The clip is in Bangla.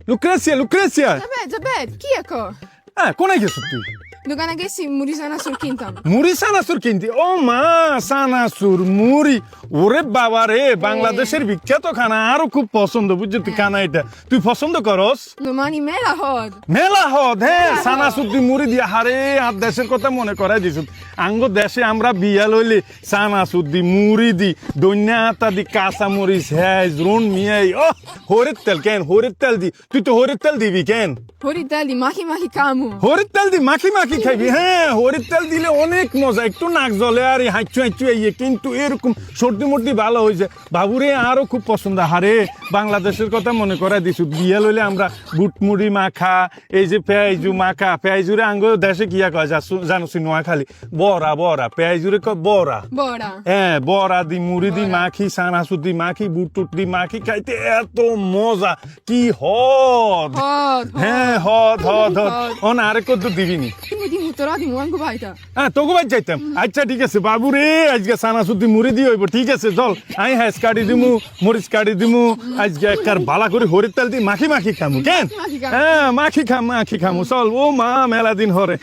Lucrezia, Lucrezia! Zabed, কি ako? কোনায় গেছো তুই? দোকানে গেছি মুড়ি চানাচুর কিনতাম। মুড়ি সানাসুর কিনতি? ও মা, সানাসুর মুড়ি, ওরে বাবা রে, বাংলাদেশের বিখ্যাত খানা, আরো খুব পছন্দ, বুঝছো তুই খানা এটা, তুই পছন্দ করস? মানে মেলা হদ। মেলা হদ, হ্যাঁ, সানাসুর দি মুড়ি দিয়া, হারে আর দেশের কথা মনে করাই দিছ। আঙ্গ দেশে আমরা বিয়া লইলে সানাসুর দি মুড়ি দি, দৈন্যা আতা দি, কাঁচা মরিচ, হ্যাঁ, রুন মিয়াই, ও হরির তেল কেন, হরির তেল দি, তুই তো হরির তেল দিবি কেন? হরির তেল দি মাখি মাখি কামু। হরির তেল দি মাখি মাখি খাইবি? হ্যাঁ, হরির তেল দিলে অনেক মজা, একটু নাক জলে আর হাঁচু হাঁচু ইয়ে, কিন্তু এরকম সর্দি মর্দি ভালো হয়েছে। বাবুরে আরো খুব পছন্দ, হারে বাংলাদেশের কথা মনে করাই দিছু। বিয়ে লইলে আমরা বুট মুড়ি মাখা, এই যে পেঁয়াজু মাখা, পেঁয়াজুরে আঙ্গ দেশে কিয়া কয় জানোছি নোয়াখালী, বড়া বড়া, পেঁয়াজুরে কয় বড়া। বড়া। হ্যাঁ, বড়া দি মুড়ি দি মাখি, সানাসুর দি মাখি, বুট টুট দি মাখি খাইতে এত মজা, কি হদ। হদ। হ্যাঁ, হদ হদ হদ। অন আরেক কত দিবিনি? দিমু তোরা দিমু আঙ্গু ভাইটা। হ্যাঁ, তোকে বাদ যাইতাম। আচ্ছা ঠিক আছে বাবু রে, আজকে সানাসুর দি মুড়ি দিয়ে হইব, ঠিক আছে চল, আই হ্যাঁ কাটি দিমু, মরিচ কাটি দিমু, আজকে একবার বালা করে হরির তেল দি মাখি মাখি খামু কেন? মাখি খামু। হ্যাঁ, মাখি খামু চল। ও মা, মেলা দিন হরে।